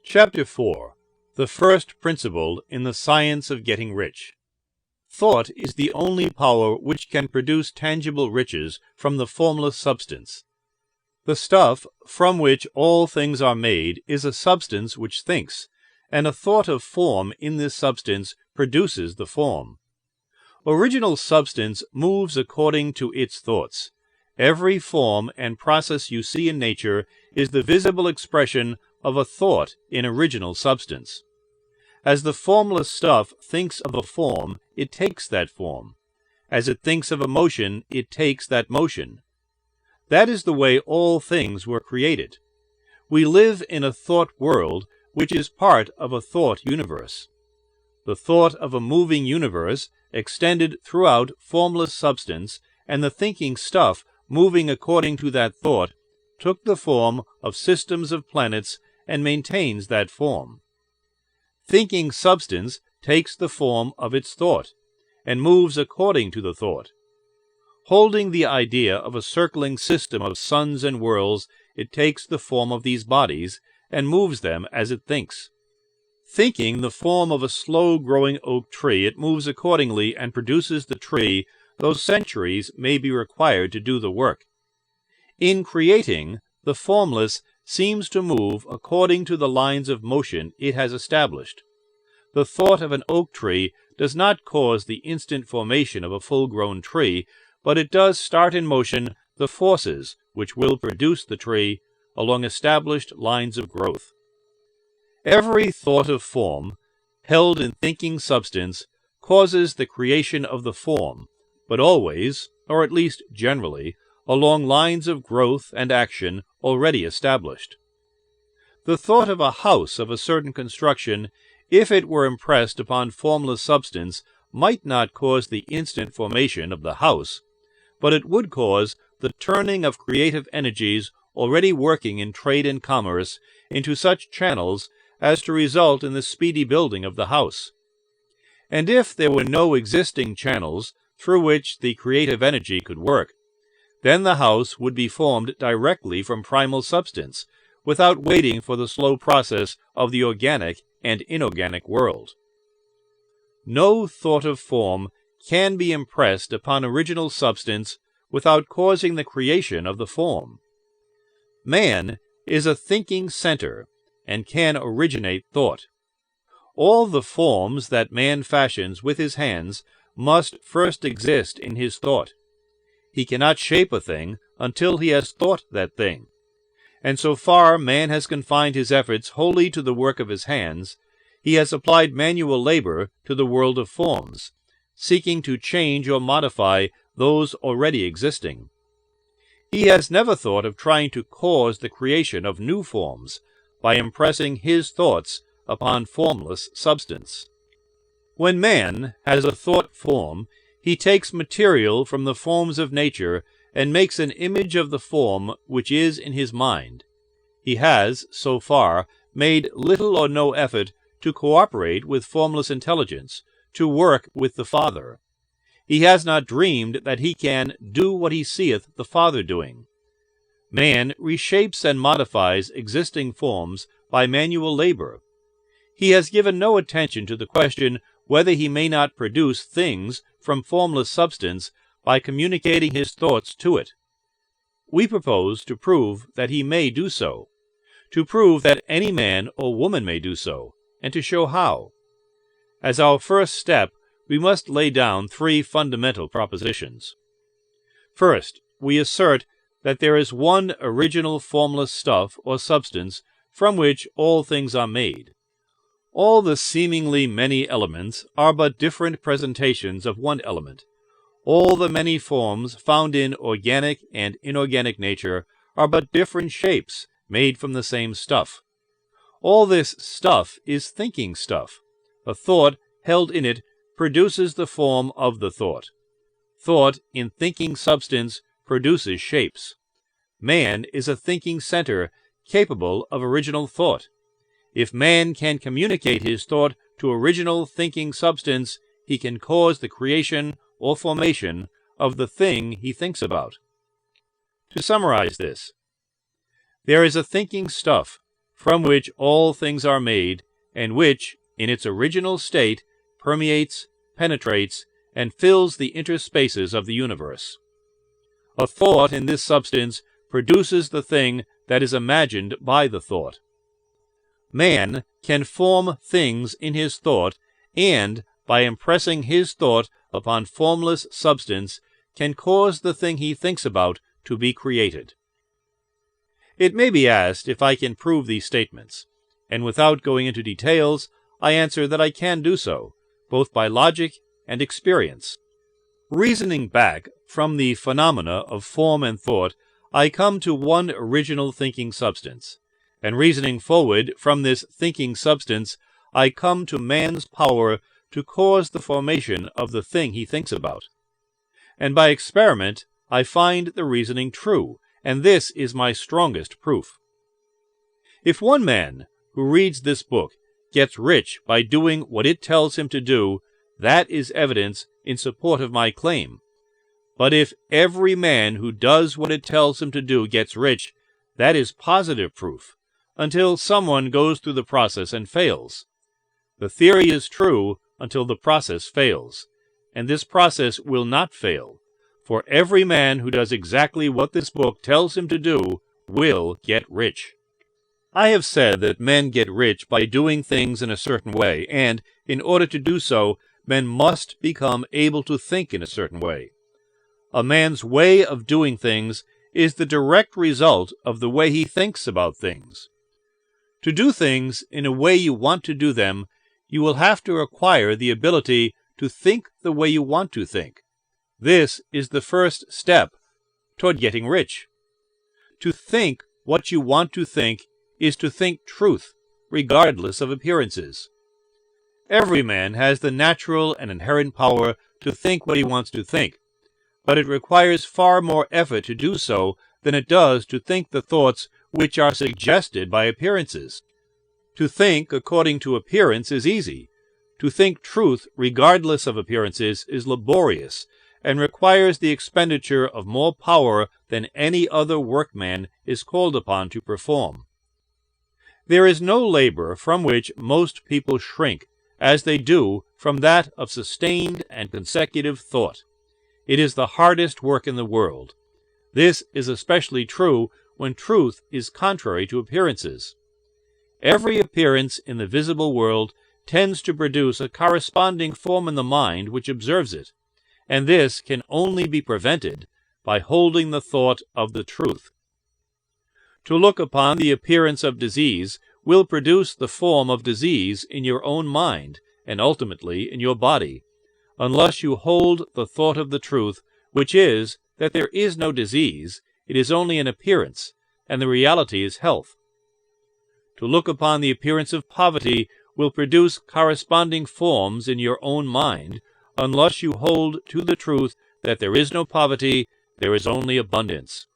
Chapter 4. The First Principle in the Science of Getting Rich. Thought is the only power which can produce tangible riches from the formless substance. The stuff from which all things are made is a substance which thinks, and a thought of form in this substance produces the form. Original substance moves according to its thoughts. Every form and process you see in nature is the visible expression of a thought in original substance. As the formless stuff thinks of a form, it takes that form. As it thinks of a motion, it takes that motion. That is the way all things were created. We live in a thought world which is part of a thought universe. The thought of a moving universe extended throughout formless substance, and the thinking stuff moving according to that thought took the form of systems of planets and maintains that form. Thinking substance takes the form of its thought, and moves according to the thought. Holding the idea of a circling system of suns and worlds, it takes the form of these bodies, and moves them as it thinks. Thinking the form of a slow-growing oak tree, it moves accordingly and produces the tree, though centuries may be required to do the work. In creating, the formless seems to move according to the lines of motion it has established. The thought of an oak tree does not cause the instant formation of a full-grown tree, but it does start in motion the forces which will produce the tree along established lines of growth. Every thought of form, held in thinking substance, causes the creation of the form, but always, or at least generally, along lines of growth and action already established. The thought of a house of a certain construction, if it were impressed upon formless substance, might not cause the instant formation of the house, but it would cause the turning of creative energies already working in trade and commerce into such channels as to result in the speedy building of the house. And if there were no existing channels through which the creative energy could work, then the house would be formed directly from primal substance, without waiting for the slow process of the organic and inorganic world. No thought of form can be impressed upon original substance without causing the creation of the form. Man is a thinking center and can originate thought. All the forms that man fashions with his hands must first exist in his thought. He cannot shape a thing until he has thought that thing. And so far man has confined his efforts wholly to the work of his hands, he has applied manual labor to the world of forms, seeking to change or modify those already existing. He has never thought of trying to cause the creation of new forms by impressing his thoughts upon formless substance. When man has a thought form, he takes material from the forms of nature and makes an image of the form which is in his mind. He has, so far, made little or no effort to cooperate with formless intelligence, to work with the Father. He has not dreamed that he can do what he seeth the Father doing. Man reshapes and modifies existing forms by manual labor. He has given no attention to the question whether he may not produce things from formless substance by communicating his thoughts to it. We propose to prove that he may do so, to prove that any man or woman may do so, and to show how. As our first step, we must lay down three fundamental propositions. First, we assert that there is one original formless stuff or substance from which all things are made. All the seemingly many elements are but different presentations of one element. All the many forms found in organic and inorganic nature are but different shapes made from the same stuff. All this stuff is thinking stuff. A thought held in it produces the form of the thought. Thought in thinking substance produces shapes. Man is a thinking center capable of original thought. If man can communicate his thought to original thinking substance, he can cause the creation or formation of the thing he thinks about. To summarize this, there is a thinking stuff from which all things are made, and which, in its original state, permeates, penetrates, and fills the interspaces of the universe. A thought in this substance produces the thing that is imagined by the thought. Man can form things in his thought, and, by impressing his thought upon formless substance, can cause the thing he thinks about to be created. It may be asked if I can prove these statements, and without going into details, I answer that I can do so, both by logic and experience. Reasoning back from the phenomena of form and thought, I come to one original thinking substance, and reasoning forward from this thinking substance, I come to man's power to cause the formation of the thing he thinks about. And by experiment, I find the reasoning true, and this is my strongest proof. If one man who reads this book gets rich by doing what it tells him to do, that is evidence in support of my claim. But if every man who does what it tells him to do gets rich, that is positive proof, until someone goes through the process and fails. The theory is true until the process fails, and this process will not fail, for every man who does exactly what this book tells him to do will get rich. I have said that men get rich by doing things in a certain way, and, in order to do so, men must become able to think in a certain way. A man's way of doing things is the direct result of the way he thinks about things. To do things in a way you want to do them, you will have to acquire the ability to think the way you want to think. This is the first step toward getting rich. To think what you want to think is to think truth, regardless of appearances. Every man has the natural and inherent power to think what he wants to think, but it requires far more effort to do so than it does to think the thoughts which are suggested by appearances. To think according to appearance is easy. To think truth regardless of appearances is laborious, and requires the expenditure of more power than any other workman is called upon to perform. There is no labor from which most people shrink, as they do from that of sustained and consecutive thought. It is the hardest work in the world. This is especially true when truth is contrary to appearances. Every appearance in the visible world tends to produce a corresponding form in the mind which observes it, and this can only be prevented by holding the thought of the truth. To look upon the appearance of disease will produce the form of disease in your own mind, and ultimately in your body, unless you hold the thought of the truth, which is that there is no disease, it is only an appearance, and the reality is health. To look upon the appearance of poverty will produce corresponding forms in your own mind, unless you hold to the truth that there is no poverty, there is only abundance.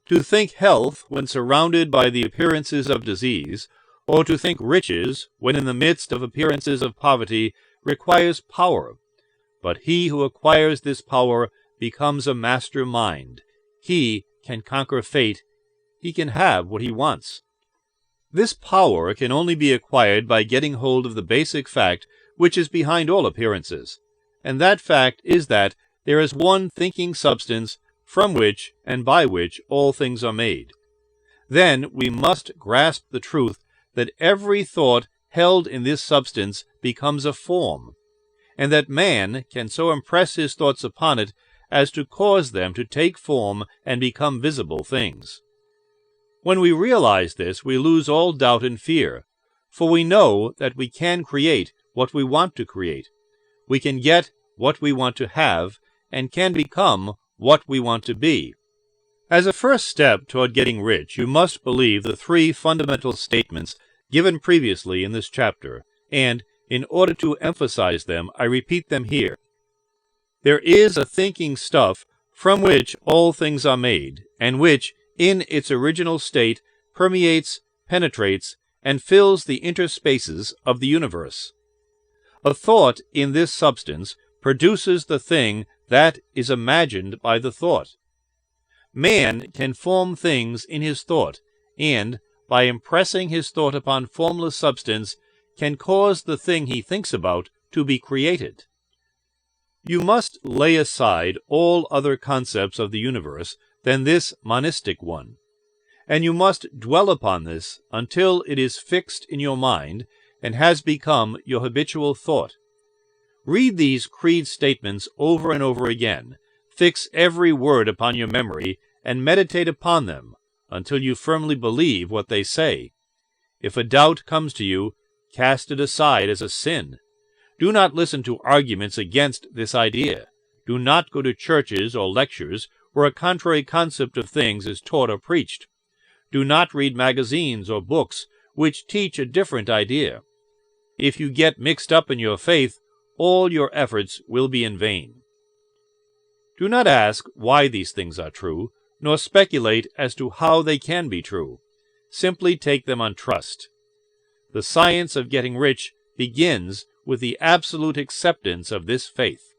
To think health when surrounded by the appearances of disease, or to think riches when in the midst of appearances of poverty, requires power. But he who acquires this power becomes a master mind. He can conquer fate. He can have what he wants. This power can only be acquired by getting hold of the basic fact which is behind all appearances, and that fact is that there is one thinking substance from which and by which all things are made. Then we must grasp the truth that every thought held in this substance becomes a form, and that man can so impress his thoughts upon it as to cause them to take form and become visible things. When we realize this, we lose all doubt and fear, for we know that we can create what we want to create. We can get what we want to have, and can become what we want to be. As a first step toward getting rich, you must believe the three fundamental statements given previously in this chapter, and, in order to emphasize them, I repeat them here. There is a thinking stuff from which all things are made, and which, in its original state, permeates, penetrates, and fills the interspaces of the universe. A thought in this substance produces the thing that is imagined by the thought. Man can form things in his thought, and, by impressing his thought upon formless substance, can cause the thing he thinks about to be created. You must lay aside all other concepts of the universe than this monistic one, and you must dwell upon this until it is fixed in your mind and has become your habitual thought. Read these creed statements over and over again, fix every word upon your memory, and meditate upon them until you firmly believe what they say. If a doubt comes to you, cast it aside as a sin. Do not listen to arguments against this idea. Do not go to churches or lectures where a contrary concept of things is taught or preached. Do not read magazines or books which teach a different idea. If you get mixed up in your faith, all your efforts will be in vain. Do not ask why these things are true, nor speculate as to how they can be true. Simply take them on trust. The science of getting rich begins with the absolute acceptance of this faith.